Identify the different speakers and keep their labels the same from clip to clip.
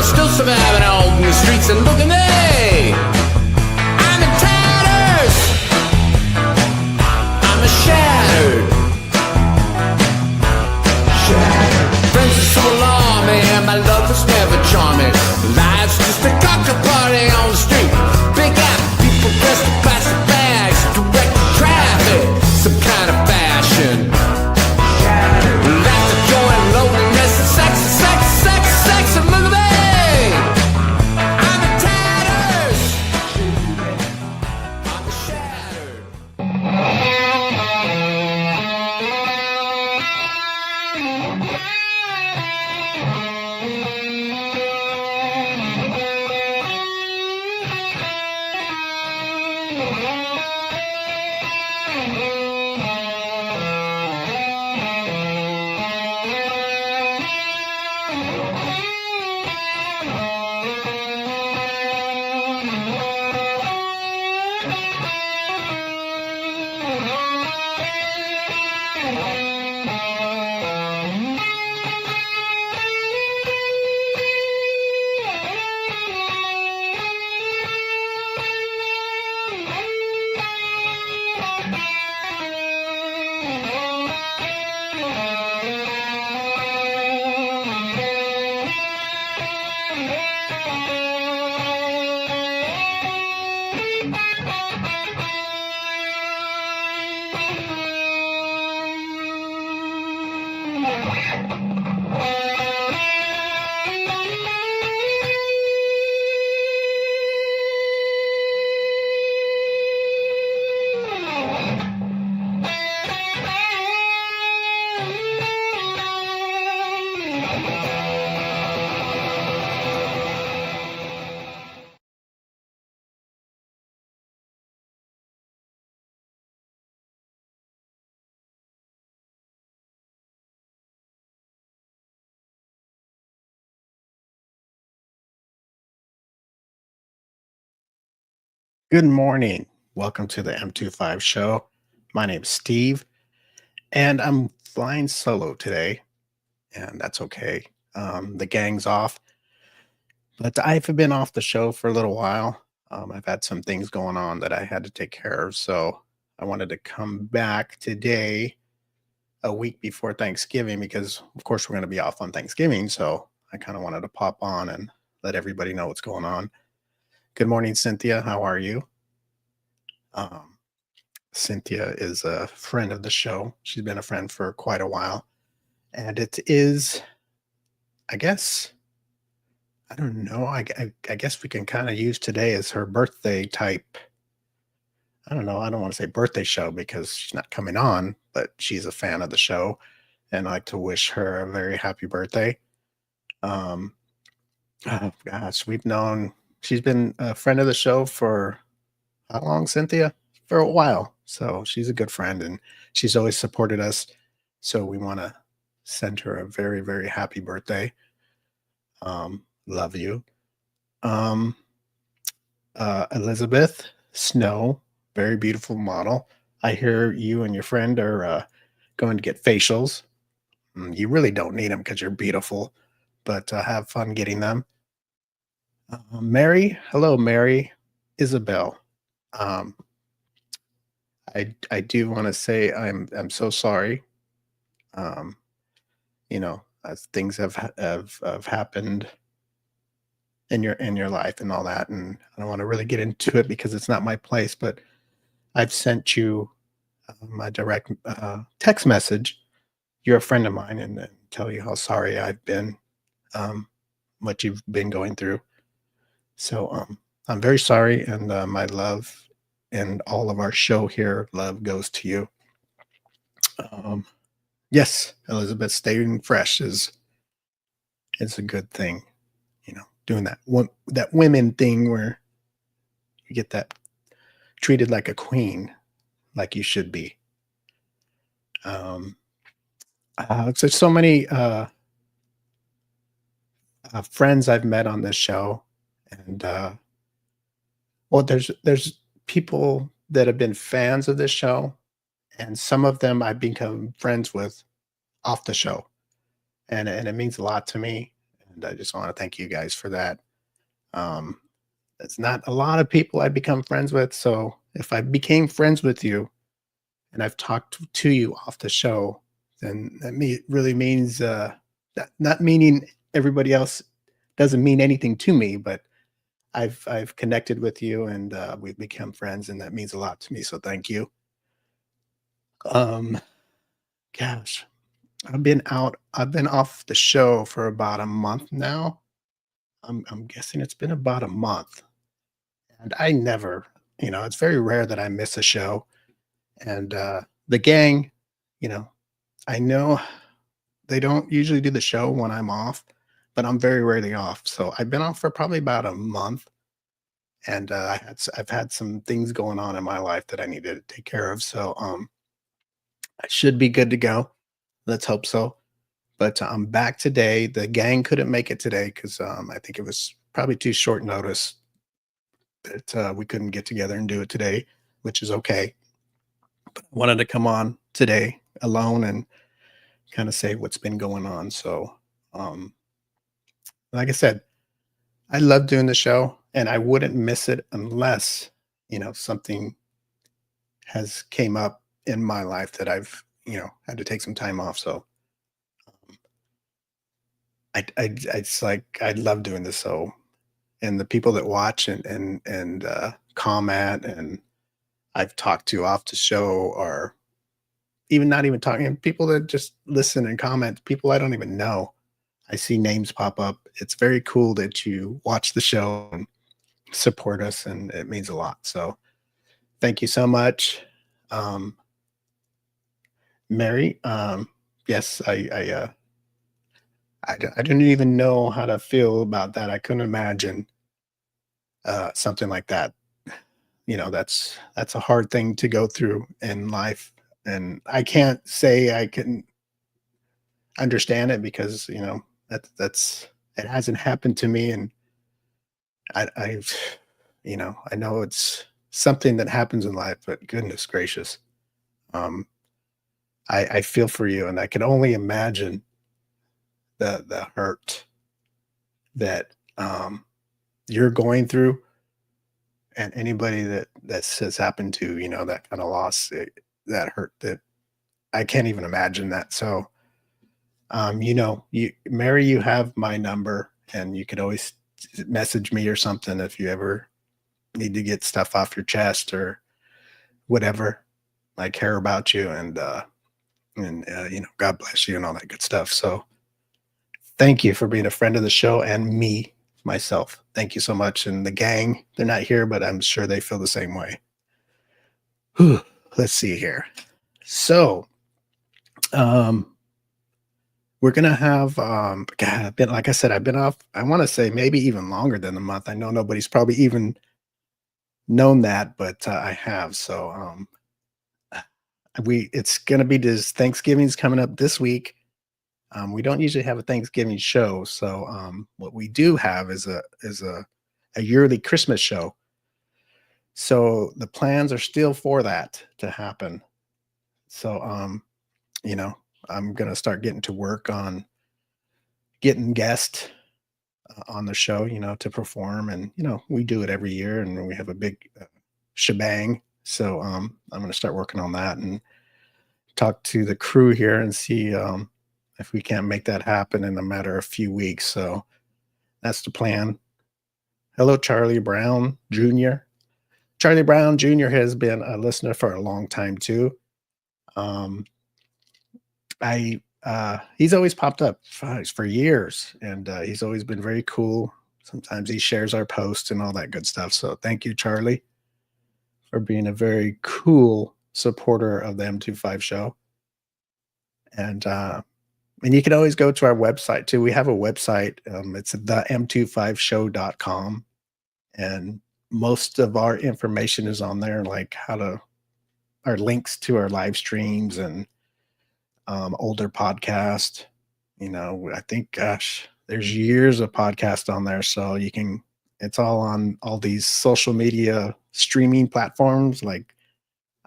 Speaker 1: Still surviving out in the streets, and look at me, I'm in tatters, I'm a shattered. Friends are so alarming, my love was never charming. Life's just a cocktail party on the street. Big out people dressed in plastic bags, direct traffic, some kind of fashion. Laughter, joy, and loneliness, and sex, sex, sex, sex, and look at me.
Speaker 2: Good morning. Welcome to the M25 Show. My name's Steve, and I'm flying solo today, and that's okay. The gang's off, but I've been off the show for a little while. I've had some things going on that I had to take care of, so I wanted to come back today, a week before Thanksgiving, because of course we're going to be off on Thanksgiving, so I kind of wanted to pop on and let everybody know what's going on. Good morning, Cynthia. How are you? Cynthia is a friend of the show. She's been a friend for quite a while. And it is, I guess, I don't know. I guess we can kind of use today as her birthday type. I don't know. I don't want to say birthday show because she's not coming on, but she's a fan of the show. And I like to wish her a very happy birthday. Oh gosh, she's been a friend of the show for how long, Cynthia? For a while. So she's a good friend and she's always supported us. So we want to send her a very, very happy birthday. Love you. Elizabeth Snow, very beautiful model. I hear you and your friend are going to get facials. You really don't need them because you're beautiful, but have fun getting them. Mary, hello, Mary Isabel. I do want to say I'm so sorry. As things have happened in your life and all that, and I don't want to really get into it because it's not my place. But I've sent you my direct text message. You're a friend of mine, and tell you how sorry I've been, what you've been going through. So I'm very sorry, and my love and all of our show here, love goes to you. Yes, Elizabeth, staying fresh is a good thing. Doing that women thing where you get that treated like a queen, like you should be. So many friends I've met on this show, And well, there's people that have been fans of this show, and some of them I've become friends with off the show, and it means a lot to me. And I just want to thank you guys for that. Um, it's not a lot of people I become friends with, so if I became friends with you and I've talked to you off the show, then really means not meaning everybody else doesn't mean anything to me, but I've connected with you and we've become friends, and that means a lot to me. So thank you. Um, gosh, I've been off the show for about a month now. I'm guessing it's been about a month, and I never, it's very rare that I miss a show. And the gang, you know, I know they don't usually do the show when I'm off, but I'm very rarely off. So I've been off for probably about a month, and I've had some things going on in my life that I needed to take care of. So I should be good to go. Let's hope so. But I'm back today. The gang couldn't make it today because I think it was probably too short notice that we couldn't get together and do it today, which is okay. But I wanted to come on today alone and kind of say what's been going on. So, um, like I said, I love doing the show, and I wouldn't miss it unless something has came up in my life that I've had to take some time off. So it's like I love doing this. So, and the people that watch and comment and I've talked to off the show, or even not even talking, people that just listen and comment, people I don't even know. I see names pop up. It's very cool that you watch the show and support us, and it means a lot. So thank you so much. Um, Mary, yes, I didn't even know how to feel about that. I couldn't imagine something like that. That's a hard thing to go through in life, and I can't say I can understand it because that's it hasn't happened to me, and I've I know it's something that happens in life, but goodness gracious, um, I feel for you, and I can only imagine the hurt that you're going through, and anybody that has happened to that kind of loss, that hurt that I can't even imagine that. So you Mary, you have my number, and you could always message me or something if you ever need to get stuff off your chest or whatever. I care about you, and God bless you and all that good stuff. So thank you for being a friend of the show, and me myself. Thank you so much. And the gang, they're not here, but I'm sure they feel the same way. Whew, let's see here. So um we're gonna have God, I've been like I said, I've been off, I want to say maybe even longer than a month. I know nobody's probably even known that, but I have. So we it's gonna be this Thanksgiving's coming up this week. We don't usually have a Thanksgiving show, so what we do have is a yearly Christmas show. So the plans are still for that to happen. So you know, I'm gonna start getting to work on getting guests on the show, to perform, and we do it every year, and we have a big shebang. So I'm gonna start working on that and talk to the crew here and see if we can't make that happen in a matter of a few weeks. So that's the plan. Hello, Charlie Brown Jr. Charlie Brown Jr. has been a listener for a long time too. Um, I He's always popped up for years, and he's always been very cool. Sometimes he shares our posts and all that good stuff. So thank you, Charlie, for being a very cool supporter of the M25 show. And you can always go to our website too. We have a website. It's the m25show.com. And most of our information is on there, like our links to our live streams and older podcast. I think, gosh, there's years of podcast on there. So you can It's all on all these social media streaming platforms like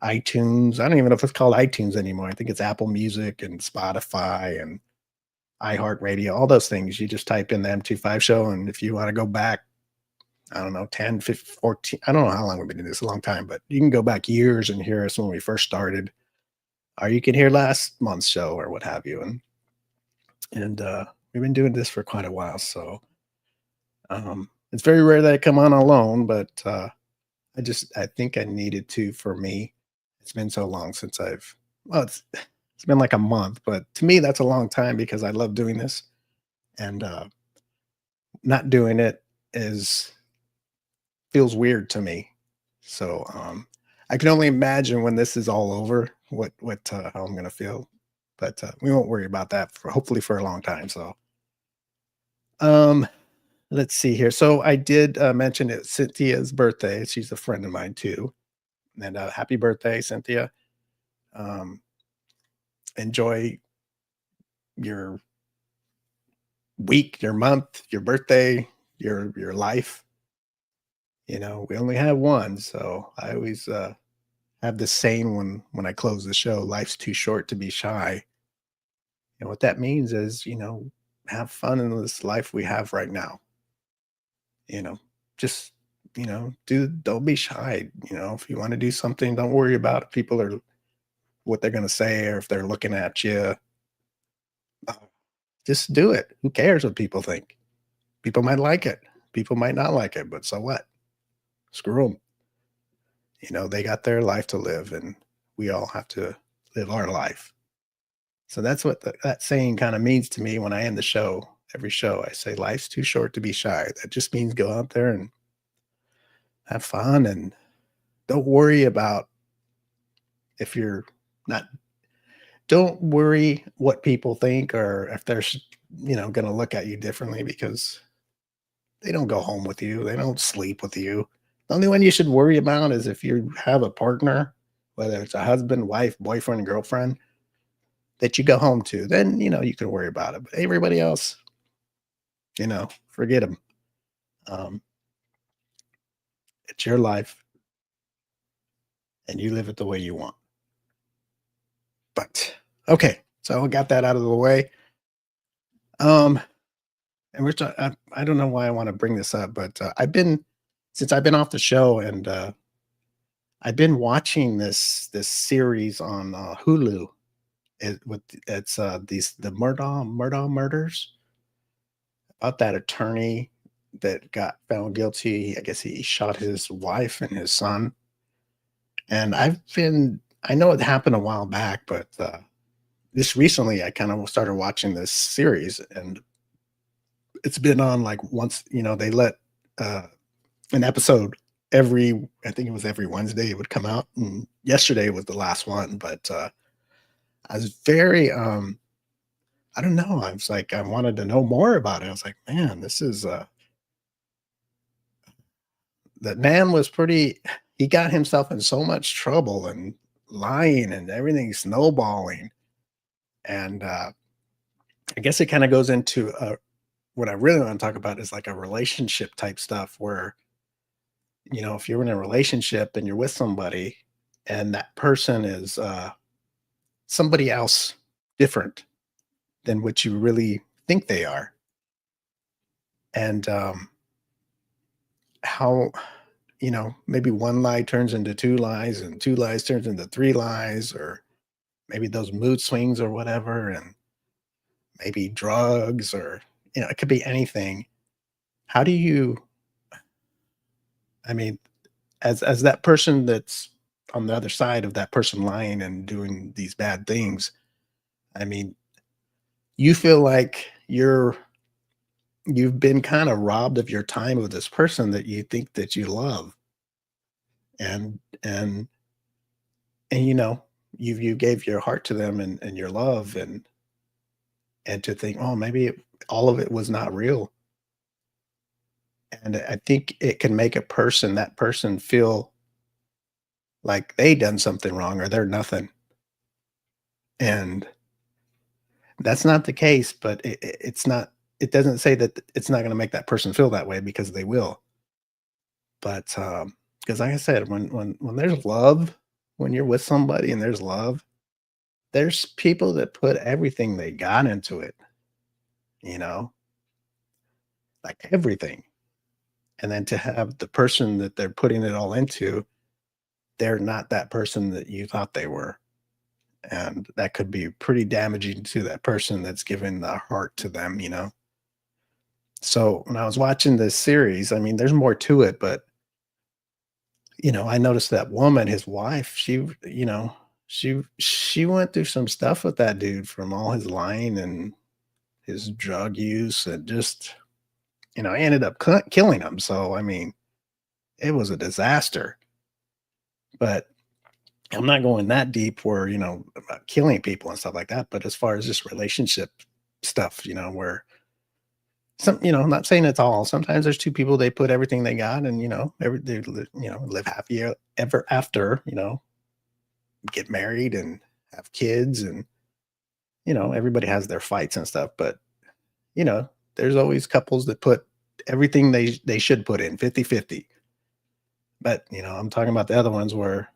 Speaker 2: iTunes. I don't even know if it's called iTunes anymore. I think it's Apple Music and Spotify and iHeartRadio, all those things. You just type in the M25 show. And if you want to go back, I don't know, 10, 15, 14, I don't know how long we've been doing this, a long time, but you can go back years and hear us when we first started, or you can hear last month's show or what have you. And we've been doing this for quite a while. So it's very rare that I come on alone, but I think I needed to for me. It's been so long since well, it's been like a month, but to me, that's a long time because I love doing this. And not doing it is feels weird to me. So I can only imagine when this is all over what how I'm gonna feel. But we won't worry about that for hopefully for a long time. So um let's see here. So I did mention it's Cynthia's birthday. She's a friend of mine too. And happy birthday, Cynthia. Um, enjoy your week, your month, your birthday, your life. You know, we only have one, so I always have the saying when I close the show: "Life's too short to be shy." And what that means is, have fun in this life we have right now. You know, just don't be shy. If you want to do something, don't worry about if people are what they're going to say or if they're looking at you. Uh, just do it. Who cares what people think? People might like it. People might not like it, but so what? Screw them. They got their life to live, and we all have to live our life. So that's what that saying kind of means to me when I end the show. Every show, I say, life's too short to be shy. That just means go out there and have fun and don't worry about if you're not, don't worry what people think or if they're, going to look at you differently because they don't go home with you. They don't sleep with you. The only one you should worry about is if you have a partner, whether it's a husband, wife, boyfriend, girlfriend, that you go home to, then, you can worry about it. But everybody else, forget them. Um, it's your life and you live it the way you want. But okay, so I got that out of the way. Um, and I don't know why I want to bring this up, but since I've been off the show and I've been watching this series on Hulu. It's the Murdaugh murders about that attorney that got found guilty. I guess he shot his wife and his son. And I know it happened a while back, but this recently I kind of started watching this series, and it's been on like once. They let an episode I think it was every Wednesday it would come out, and yesterday was the last one. But I was very I don't know. I was like, I wanted to know more about it. I was like, man, this is that man was pretty, he got himself in so much trouble and lying and everything snowballing. And I guess it kind of goes into what I really want to talk about is like a relationship type stuff where, if you're in a relationship and you're with somebody and that person is somebody else different than what you really think they are. And how, maybe one lie turns into two lies and two lies turns into three lies, or maybe those mood swings or whatever, and maybe drugs or, it could be anything. How do you, I mean, as that person that's on the other side of that person lying and doing these bad things, I mean, you feel like you've been kind of robbed of your time with this person that you think that you love. And and and you gave your heart to them and your love, and to think, oh, maybe all of it was not real. And I think it can make that person feel like they done something wrong or they're nothing. And that's not the case, but it's not, it doesn't say that it's not going to make that person feel that way, because they will. But because like I said, when there's love, when you're with somebody and there's love, there's people that put everything they got into it, you know, like everything. And then to have the person that they're putting it all into, they're not that person that you thought they were. And that could be pretty damaging to that person that's giving the heart to them, you know? So when I was watching this series, I mean, there's more to it, but I noticed that woman, his wife, she went through some stuff with that dude from all his lying and his drug use and just, ended up killing him. So, I mean, it was a disaster. But I'm not going that deep where, about killing people and stuff like that. But as far as just relationship stuff, where I'm not saying it's all. Sometimes there's two people, they put everything they got and, live happy ever after, get married and have kids and, everybody has their fights and stuff. But, you know, there's always couples that put everything they should put in 50-50. But, I'm talking about the other ones where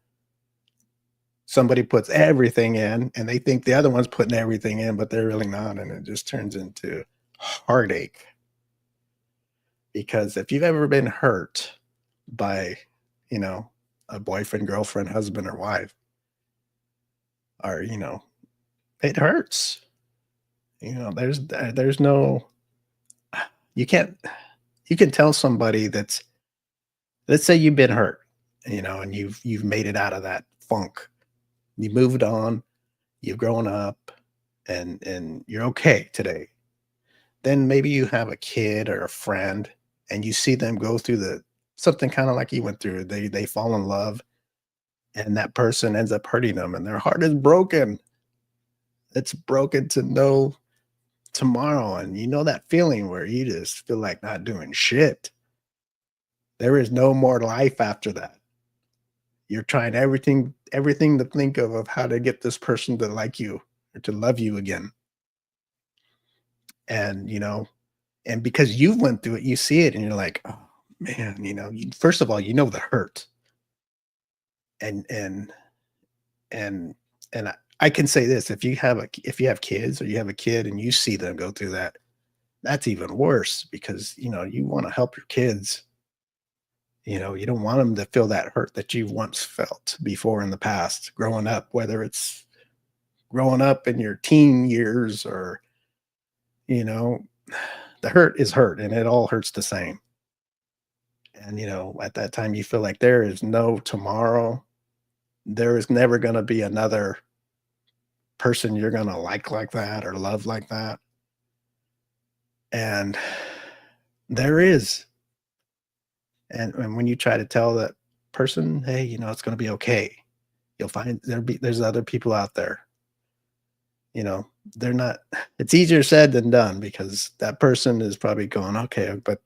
Speaker 2: somebody puts everything in and they think the other one's putting everything in, but they're really not. And it just turns into heartache. Because if you've ever been hurt by, a boyfriend, girlfriend, husband, or wife, or, it hurts. There's no, you can't, you can tell somebody that's, let's say you've been hurt, and you've made it out of that funk. You moved on, you've grown up, and you're okay today. Then maybe you have a kid or a friend and you see them go through something kind of like you went through. They fall in love and that person ends up hurting them and their heart is broken. It's broken to no tomorrow. And that feeling where you just feel like not doing shit. There is no more life after that. You're trying everything to think of how to get this person to like you or to love you again. And, and because you went through it, you see it and you're like, oh man, first of all, the hurt. And, and, and I can say this, if you have kids or you have a kid and you see them go through that, that's even worse because, you want to help your kids. You don't want them to feel that hurt that you once felt before in the past growing up, whether it's growing up in your teen years or, the hurt is hurt and it all hurts the same. And, at that time you feel like there is no tomorrow. There is never going to be another person you're going to like that or love like that. And there is. And when you try to tell that person, hey, it's going to be okay. You'll find there's other people out there. They're not, it's easier said than done because that person is probably going, okay, but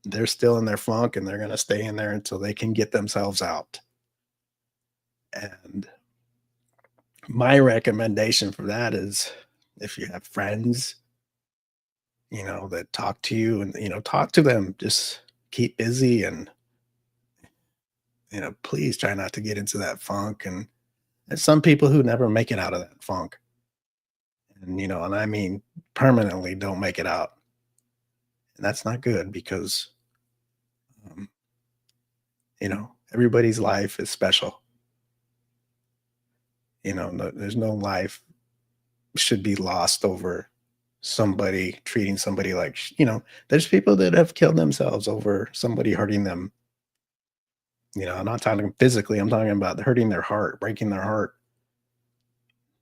Speaker 2: they're still in their funk and they're going to stay in there until they can get themselves out. And my recommendation for that is if you have friends, that talk to you and, talk to them, just keep busy and, please try not to get into that funk. And there's some people who never make it out of that funk. And, and I mean, permanently don't make it out. And that's not good because, um, everybody's life is special. There's no life should be lost over somebody treating somebody like, there's people that have killed themselves over somebody hurting them. I'm not talking physically, I'm talking about hurting their heart, breaking their heart.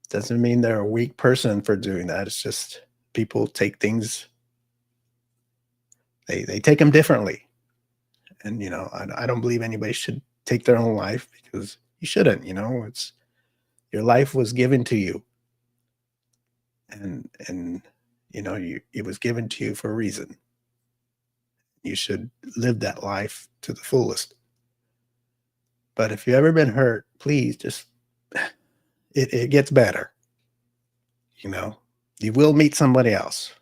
Speaker 2: Doesn't mean they're a weak person for doing that. It's just people take things, they take them differently. And, I don't believe anybody should take their own life because you shouldn't, it's your life was given to you. And it was given to you for a reason. You should live that life to the fullest. But if you've ever been hurt, please just, it gets better. You will meet somebody else.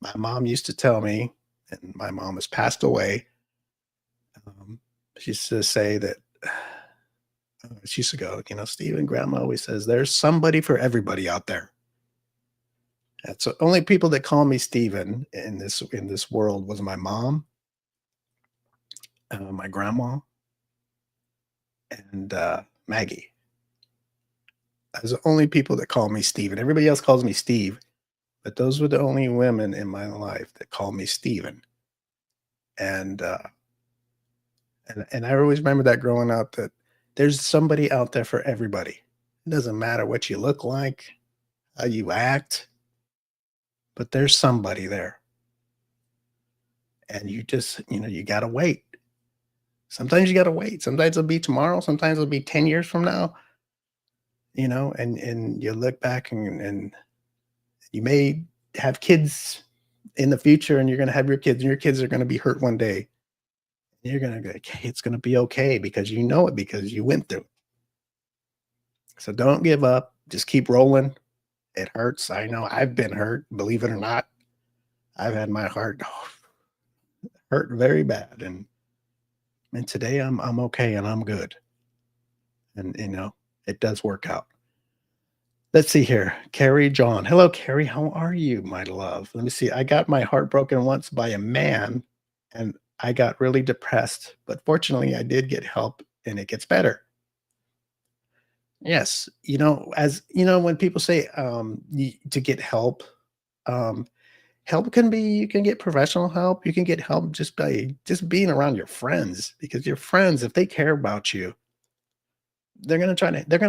Speaker 2: My mom used to tell me, and my mom has passed away. She used to say that she used to go, Stephen, grandma always says there's somebody for everybody out there. That's the only people that call me Stephen in this world was my mom, my grandma, and Maggie. Those are the only people that call me Stephen. Everybody else calls me Steve, but those were the only women in my life that call me Stephen. And and I always remember that growing up, that there's somebody out there for everybody. It doesn't matter what you look like, how you act, but there's somebody there. And you just, you gotta wait. Sometimes you gotta wait. Sometimes it'll be tomorrow, sometimes it'll be 10 years from now, and you look back, and you may have kids in the future, and you're gonna have your kids, and your kids are gonna be hurt one day. And you're gonna go, okay, it's gonna be okay, because you know it, because you went through it. So don't give up. Just keep rolling. It hurts. I know I've been hurt, believe it or not. I've had my heart hurt very bad. And today I'm okay, and I'm good. And it does work out. Let's see here. Carrie John. Hello, Carrie. How are you, my love? Let me see. I got my heart broken once by a man, and I got really depressed. But fortunately, I did get help, and it gets better. Yes. As when people say to get help, um, help can be, you can get professional help. You can get help just by just being around your friends, because your friends, if they care about you, they're gonna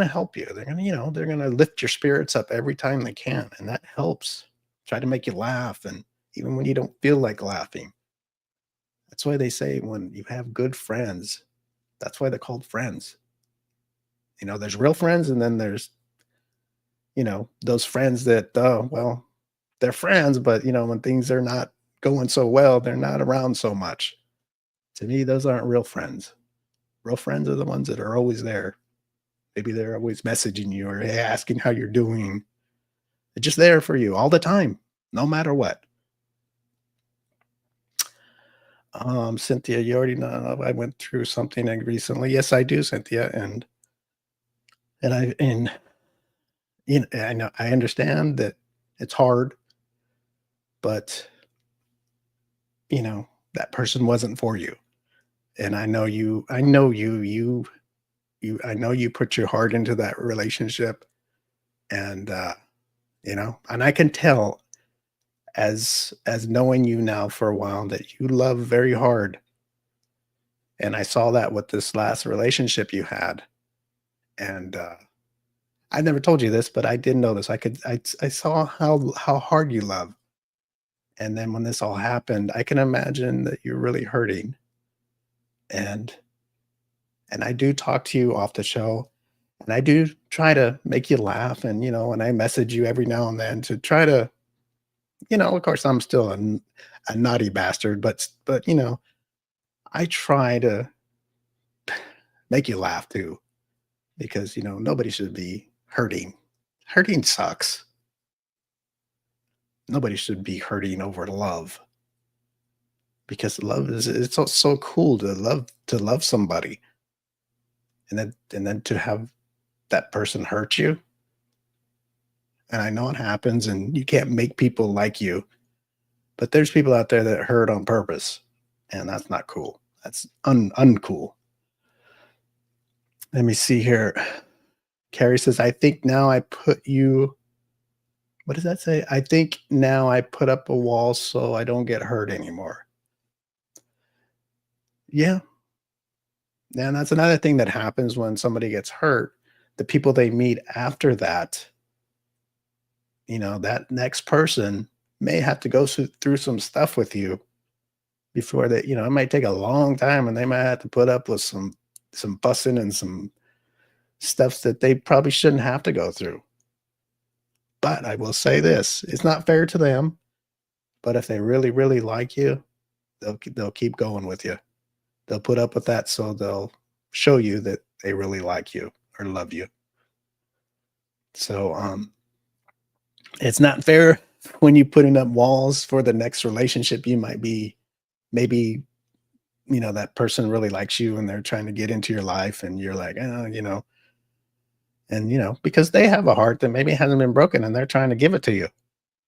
Speaker 2: help you. They're gonna lift your spirits up every time they can. And that helps. Try to make you laugh. And even when you don't feel like laughing. That's why they say when you have good friends, that's why they're called friends. There's real friends, and then there's, those friends that, well, they're friends, but when things are not going so well, they're not around so much. To me, those aren't real friends. Real friends are the ones that are always there. Maybe they're always messaging you, or hey, asking how you're doing. They're just there for you all the time, no matter what. Cynthia, you already know I went through something recently. Yes, I do, Cynthia. And I know, I understand that it's hard, but that person wasn't for you. And I know you put your heart into that relationship. And and I can tell, as knowing you now for a while, that you love very hard. And I saw that with this last relationship you had. And I never told you this, but I did know this. I saw how hard you love. And then when this all happened, I can imagine that you're really hurting. And I do talk to you off the show, and I do try to make you laugh. And and I message you every now and then to try to, of course, I'm still a naughty bastard, but I try to make you laugh too, because nobody should be hurting. Hurting sucks. Nobody should be hurting over love, because love is, it's so cool to love somebody, and then to have that person hurt you. And I know it happens, and you can't make people like you, but there's people out there that hurt on purpose, and that's not cool. That's uncool. Let me see here. Carrie says, I think now I put you, what does that say? I think now I put up a wall so I don't get hurt anymore. Yeah. And that's another thing that happens when somebody gets hurt. The people they meet after that, that next person may have to go through some stuff with you before that. It might take a long time, and they might have to put up with some fussing and some stuff that they probably shouldn't have to go through. But I will say this, it's not fair to them, but if they really, really like you, they'll keep going with you. They'll put up with that, so they'll show you that they really like you or love you. So it's not fair when you putting up walls for the next relationship you might be maybe that person really likes you and they're trying to get into your life and you're like, and because they have a heart that maybe hasn't been broken and they're trying to give it to you.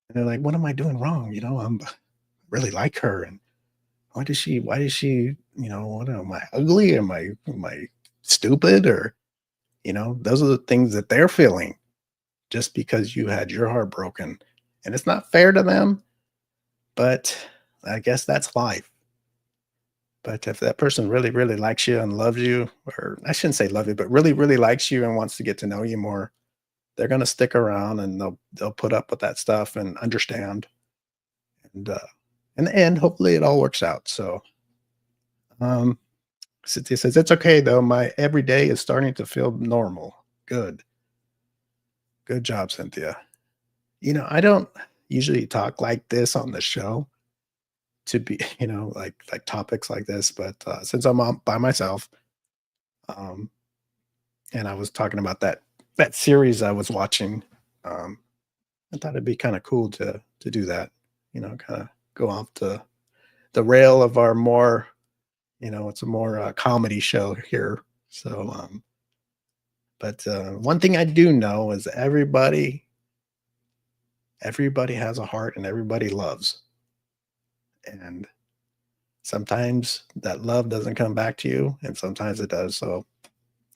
Speaker 2: And they're like, what am I doing wrong? I'm really like her. And why does she, what am I ugly? Am I stupid? Or, those are the things that they're feeling just because you had your heart broken. And it's not fair to them, but I guess that's life. But if that person really, really likes you and loves you, or I shouldn't say love you, but really, really likes you and wants to get to know you more, they're gonna stick around and they'll put up with that stuff and understand. And in the end, hopefully it all works out. So um Cynthia says, it's okay though. My every day is starting to feel normal. Good. Good job, Cynthia. I don't usually talk like this on the show to be, like topics like this, but since I'm on by myself, um, and I was talking about that series I was watching, um, I thought it'd be kind of cool to do that, kind of go off the rail of our more, it's a more comedy show here. So, but one thing I do know is everybody has a heart and everybody loves, and sometimes that love doesn't come back to you, and sometimes it does. So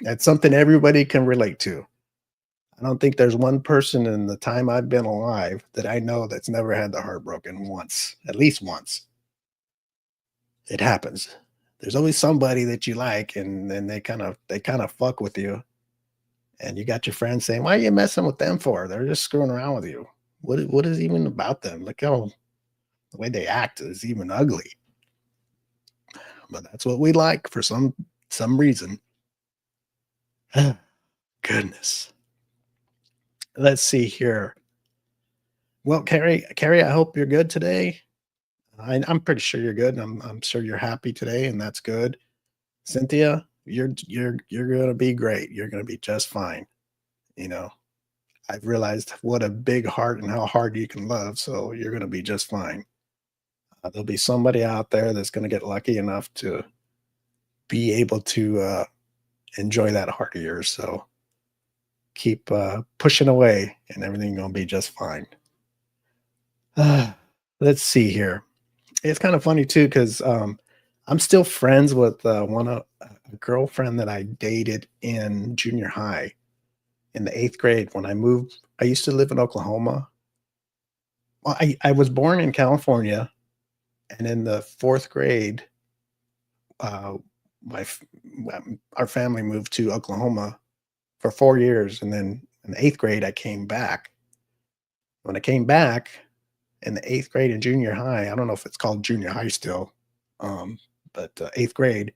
Speaker 2: it's something everybody can relate to. I don't think there's one person in the time I've been alive that I know that's never had their heart broken once, at least once. It happens. There's always somebody that you like, and then they kind of fuck with you, and you got your friends saying, "Why are you messing with them for? They're just screwing around with you. What is even about them? Look how the way they act is even ugly." But that's what we like for some reason. Goodness. Let's see here. Well, Carrie, I hope you're good today. I'm pretty sure you're good. I'm sure you're happy today, and that's good. Cynthia, you're gonna be great. You're gonna be just fine. You know, I've realized what a big heart and how hard you can love. So you're gonna be just fine. There'll be somebody out there that's gonna get lucky enough to be able to enjoy that heart of yours. So keep pushing away, and everything gonna be just fine. Let's see here. It's kind of funny too because I'm still friends with one a girlfriend that I dated in junior high in the 8th grade. When I moved, I used to live in Oklahoma. Well, I was born in California, and in the 4th grade, uh, our family moved to Oklahoma for 4 years, and then in the 8th grade, I came back. When I came back in the 8th grade in junior high, I don't know if it's called junior high still, um, but 8th grade,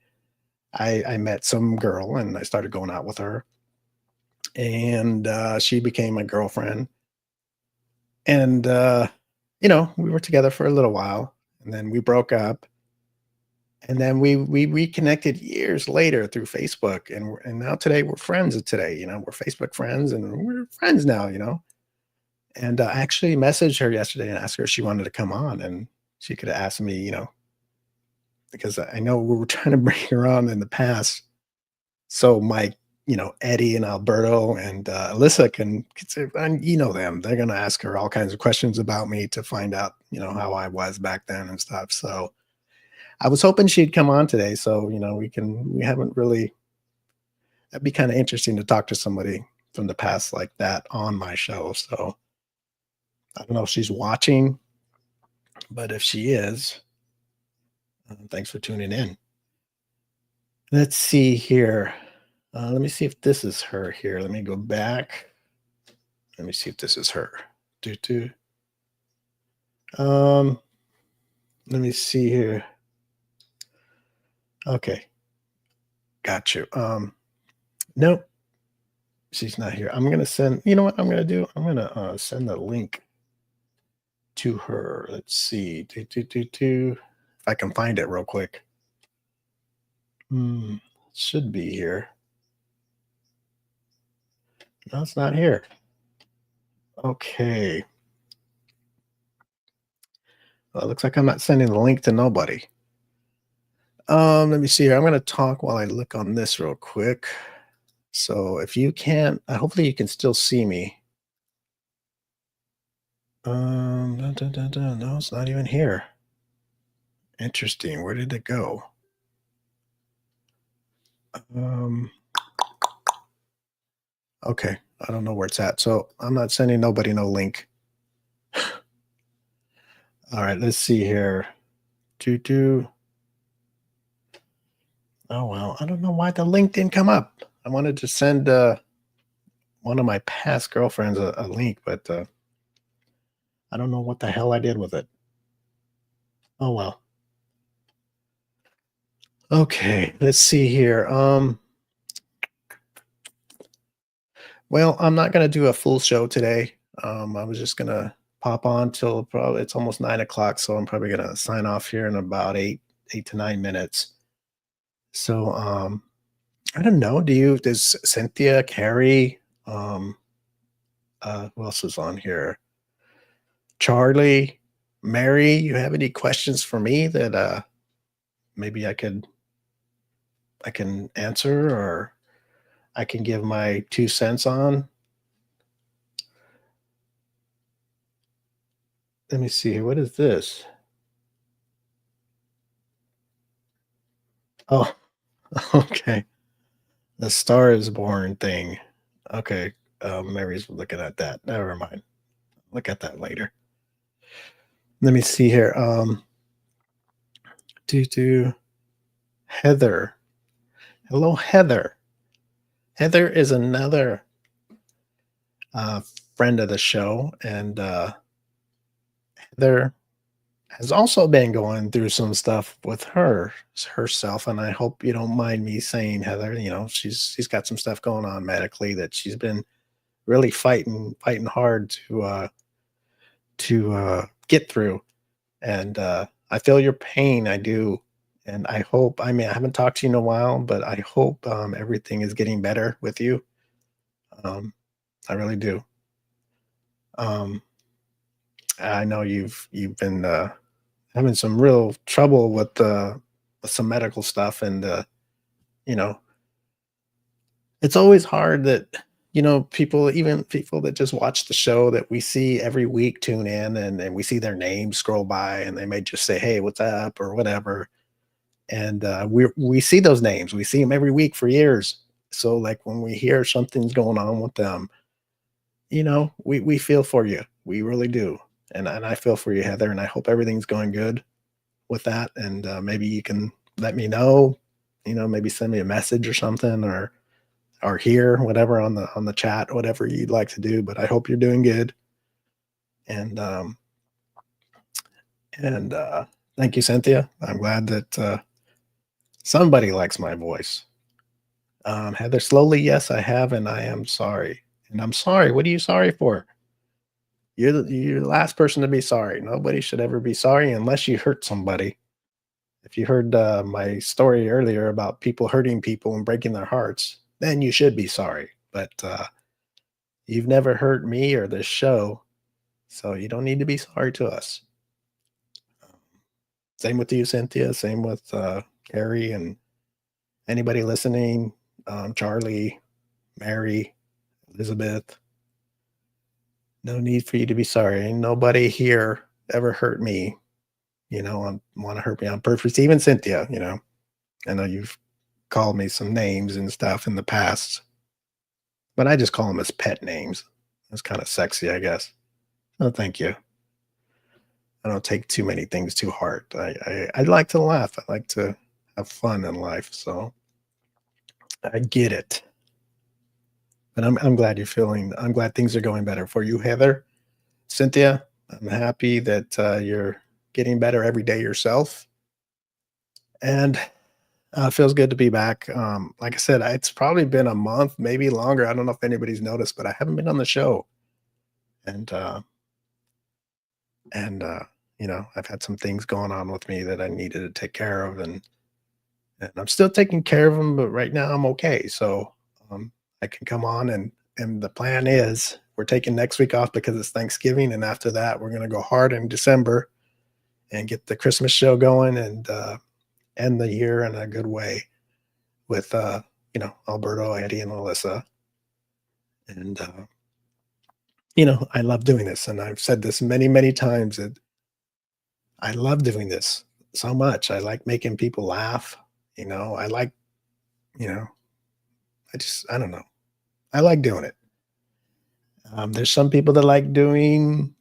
Speaker 2: I met some girl and I started going out with her, and she became my girlfriend. And we were together for a little while, and then we broke up, and then we reconnected years later through Facebook, and now today we're friends. Today, we're Facebook friends, and we're friends now. And I actually messaged her yesterday and asked her if she wanted to come on, and she could have asked me, because I know we were trying to bring her on in the past. So Mike, Eddie and Alberto and Alyssa can say, and them. They're gonna ask her all kinds of questions about me to find out, how I was back then and stuff. So I was hoping she'd come on today. So, we haven't really, that'd be kind of interesting to talk to somebody from the past like that on my show. So I don't know if she's watching, but if she is, thanks for tuning in. Let's see here. Let me see if this is her here. Let me go back. Let me see if this is her. Do do. Um, Let me see here. Okay, got you. Nope, she's not here. I'm gonna send. You know what I'm gonna do? I'm gonna send the link to her. Let's see. If I can find it real quick. Hmm, should be here. No, it's not here. Okay. Well, it looks like I'm not sending the link to nobody. Let me see here. I'm gonna talk while I look on this real quick. So if you can't, hopefully you can still see me. Dun, dun, dun, dun. No, it's not even here. Interesting. Where did it go? Um, okay. I don't know where it's at. So I'm not sending nobody no link. All right, let's see here. Do. Oh well, I don't know why the link didn't come up. I wanted to send one of my past girlfriends a link, but I don't know what the hell I did with it. Oh well. Okay, let's see here. Well, I'm not gonna do a full show today. I was just gonna pop on till probably it's almost 9 o'clock, so I'm probably gonna sign off here in about 8 to 9 minutes. So I don't know. Does Cynthia, Carrie, who else is on here? Charlie, Mary, you have any questions for me that maybe I can answer or I can give my 2 cents on? Let me see here. What is this? Oh, okay. The Star is Born thing. Okay. Mary's looking at that. Never mind. Look at that later. Let me see here. Do Heather. Hello, Heather. Heather is another uh, friend of the show, and Heather has also been going through some stuff with herself, and I hope you don't mind me saying, Heather. She's got some stuff going on medically that she's been really fighting hard to get through, and I feel your pain. I do, and I hope. I mean, I haven't talked to you in a while, but I hope everything is getting better with you. Um, I really do. Um, I know you've been having some real trouble with some medical stuff, and you know, it's always hard that even people that just watch the show that we see every week tune in, and we see their names scroll by, and they may just say, "Hey, what's up?" or whatever, and we see those names, we see them every week for years. So like when we hear something's going on with them, we feel for you. We really do. And I feel for you, Heather, and I hope everything's going good with that. And maybe you can let me know, maybe send me a message or something, or here, whatever, on the chat, whatever you'd like to do. But I hope you're doing good. And thank you, Cynthia. I'm glad that somebody likes my voice. Heather, slowly, yes, I have, and I am sorry. And I'm sorry. What are you sorry for? You're the last person to be sorry. Nobody should ever be sorry unless you hurt somebody. If you heard my story earlier about people hurting people and breaking their hearts, then you should be sorry. But you've never hurt me or this show, so you don't need to be sorry to us. Same with you, Cynthia. Same with Carrie and anybody listening, Charlie, Mary, Elizabeth. No need for you to be sorry. Ain't nobody here ever hurt me, want to hurt me on purpose. Even Cynthia, I know you've called me some names and stuff in the past, but I just call them as pet names. It's kind of sexy, I guess. Oh, thank you. I don't take too many things too hard. I like to laugh. I like to have fun in life. So I get it. But I'm glad I'm glad things are going better for you, Heather. Cynthia, I'm happy that you're getting better every day yourself. And it feels good to be back. Like I said, it's probably been a month, maybe longer. I don't know if anybody's noticed, but I haven't been on the show. And and I've had some things going on with me that I needed to take care of, and I'm still taking care of them, but right now I'm okay. So I can come on, and the plan is we're taking next week off because it's Thanksgiving, and after that we're going to go hard in December and get the Christmas show going, and end the year in a good way with Alberto, Eddie, and Alyssa. And I love doing this, and I've said this many, many times that I love doing this so much. I like making people laugh. I like, you know, I don't know. I like doing it. There's some people that like doing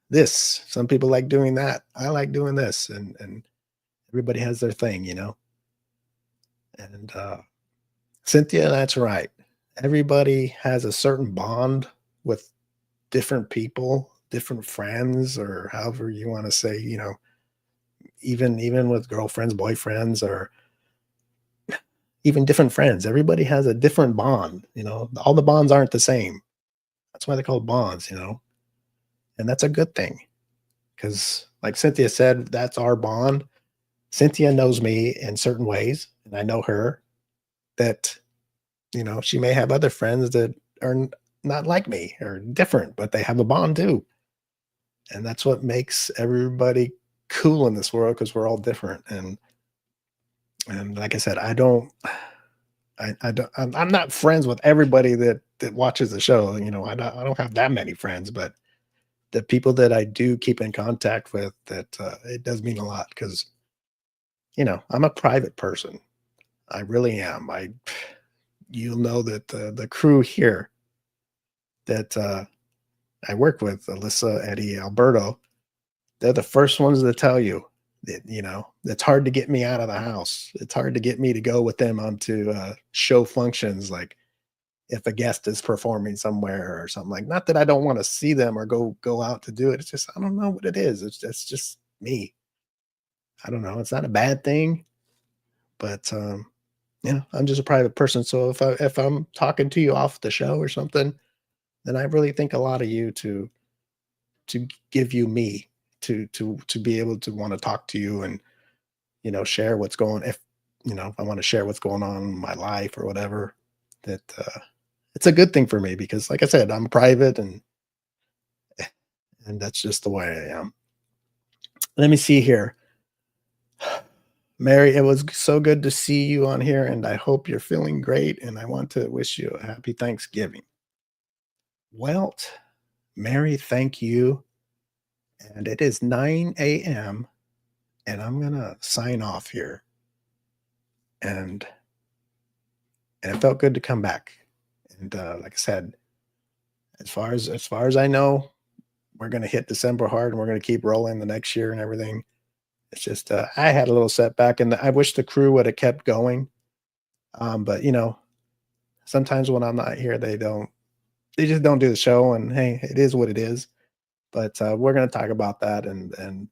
Speaker 2: this. Some people like doing that. I like doing this, and everybody has their thing. And Cynthia, that's right. Everybody has a certain bond with different people, different friends, or however you want to say. Even with girlfriends, boyfriends, or even different friends. Everybody has a different bond. All the bonds aren't the same. That's why they're called bonds. And that's a good thing because, like Cynthia said, that's our bond. Cynthia knows me in certain ways, and I know her that, she may have other friends that are not like me or different, but they have a bond too. And that's what makes everybody cool in this world because we're all different. And like I said, I'm not friends with everybody that watches the show. I don't have that many friends, but the people that I do keep in contact with, that it does mean a lot because I'm a private person. I really am. You'll know that the crew here that I work with, Alyssa, Eddie, Alberto, they're the first ones to tell you that, it's hard to get me out of the house. It's hard to get me to go with them onto show functions, like if a guest is performing somewhere or something. Like, not that I don't want to see them or go out to do it. It's just I don't know what it is. It's just me. I don't know. It's not a bad thing, but I'm just a private person. So if I'm talking to you off the show or something, then I really think a lot of you to give you me to be able to want to talk to you and share what's going, if I want to share what's going on in my life or whatever, that it's a good thing for me because, like I said, I'm private, and that's just the way I am. Let me see here. Mary, it was so good to see you on here, and I hope you're feeling great, and I want to wish you a happy Thanksgiving. Well, Mary, thank you. And it is 9 a.m., and I'm gonna sign off here. And it felt good to come back. And like I said, as far as I know, we're gonna hit December hard, and we're gonna keep rolling the next year and everything. It's just I had a little setback, and I wish the crew would have kept going. But sometimes when I'm not here, they just don't do the show, and hey, it is what it is. But we're gonna talk about that, and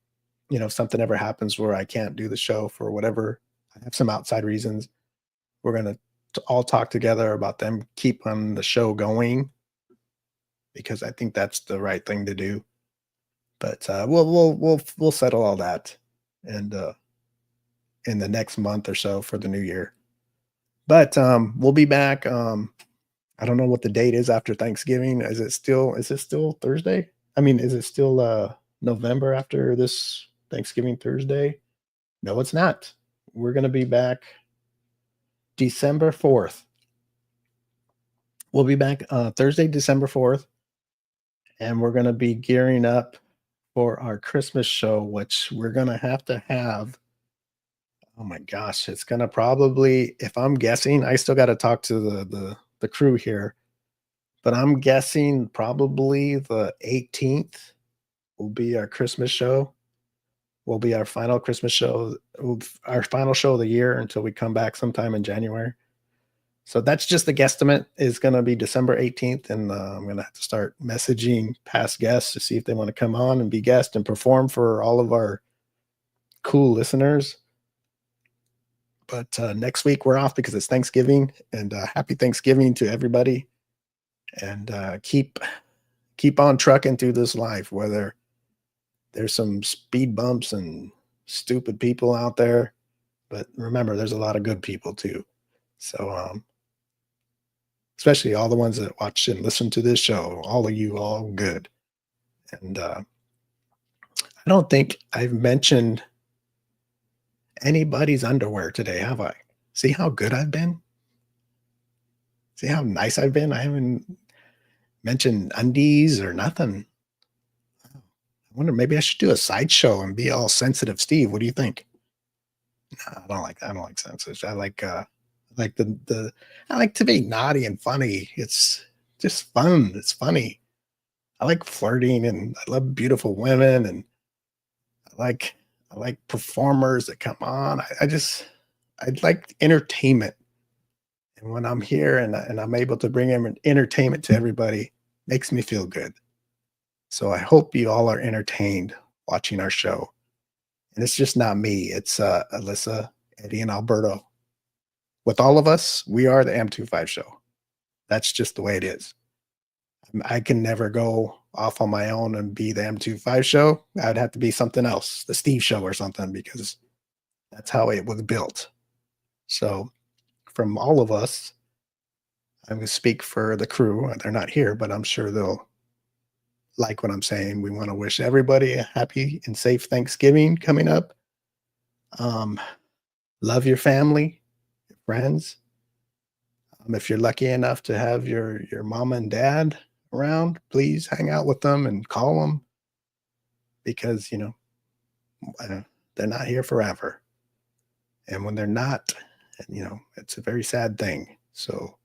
Speaker 2: if something ever happens where I can't do the show for whatever, I have some outside reasons, we're gonna all talk together about them keep on the show going because I think that's the right thing to do. But we'll settle all that, and in the next month or so for the new year. But we'll be back. I don't know what the date is after Thanksgiving. Is it still Thursday? I mean, is it still November after this Thanksgiving Thursday? No, it's not. We're gonna be back December 4th. We'll be back Thursday, December 4th, and we're gonna be gearing up for our Christmas show, which we're gonna have to have. Oh my gosh, it's gonna probably, if I'm guessing, I still got to talk to the crew here, but I'm guessing probably the 18th will be our Christmas show. Will be our final Christmas show, our final show of the year until we come back sometime in January. So that's just the guesstimate is going to be December 18th. And I'm going to have to start messaging past guests to see if they want to come on and be guests and perform for all of our cool listeners. But next week we're off because it's Thanksgiving, and happy Thanksgiving to everybody. And keep on trucking through this life, whether there's some speed bumps and stupid people out there, but remember, there's a lot of good people too. So, especially all the ones that watch and listen to this show, all of you, all good. And I don't think I've mentioned anybody's underwear today, have I? See how good I've been? See how nice I've been? I haven't mentioned undies or nothing. I wonder, maybe I should do a sideshow and be all sensitive Steve. What do you think? Nah, I don't like that. I don't like sensitive. I like to be naughty and funny. It's just fun. It's funny. I like flirting and I love beautiful women and I like performers that come on. I like entertainment. And when I'm here and I'm able to bring in entertainment to everybody, makes me feel good. So I hope you all are entertained watching our show. And it's just not me. It's Alyssa, Eddie, and Alberto. With all of us, we are the M25 Show. That's just the way it is. I can never go off on my own and be the M25 Show. I'd have to be something else, the Steve Show or something, because that's how it was built. So from all of us, I'm going to speak for the crew. They're not here, but I'm sure they'll like what I'm saying. We want to wish everybody a happy and safe Thanksgiving coming up. Love your family, your friends. If you're lucky enough to have your mom and dad around, please hang out with them and call them, because they're not here forever. And when they're not, it's a very sad thing. So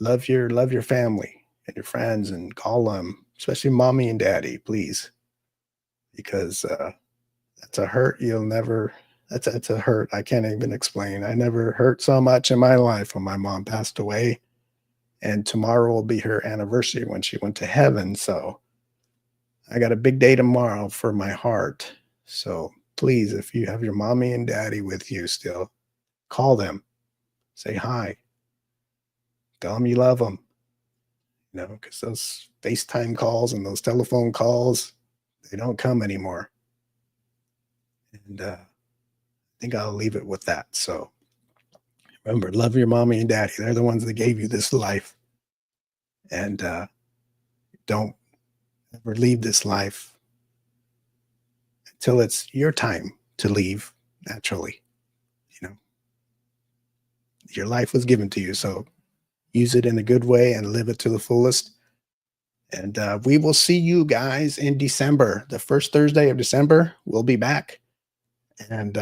Speaker 2: love your family and your friends and call them, especially mommy and daddy, please, because that's a hurt you'll never. That's a hurt I can't even explain. I never hurt so much in my life when my mom passed away, and tomorrow will be her anniversary when she went to heaven. So I got a big day tomorrow for my heart. So please, if you have your mommy and daddy with you still, call them, say hi, tell them you love them, because those FaceTime calls and those telephone calls, they don't come anymore. And I think I'll leave it with that. So remember, love your mommy and daddy. They're the ones that gave you this life. And don't ever leave this life until it's your time to leave naturally. Your life was given to you, so use it in a good way and live it to the fullest. And we will see you guys in December. The first Thursday of December, we'll be back. And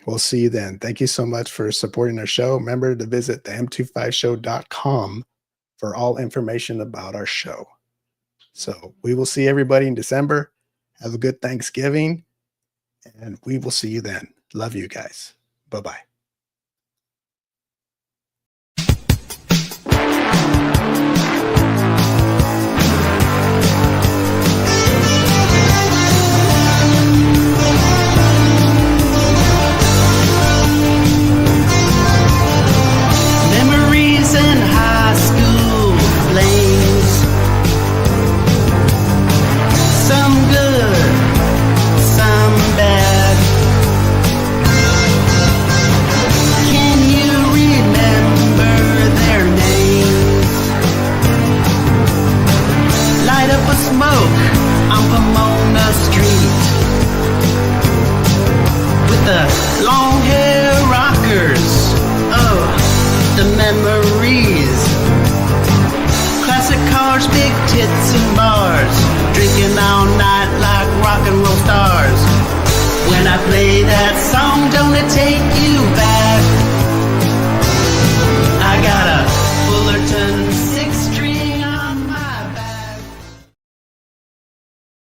Speaker 2: we'll see you then. Thank you so much for supporting our show. Remember to visit the m25show.com for all information about our show. So we will see everybody in December. Have a good Thanksgiving, and we will see you then. Love you guys. Bye-bye.
Speaker 3: Play that song, don't it take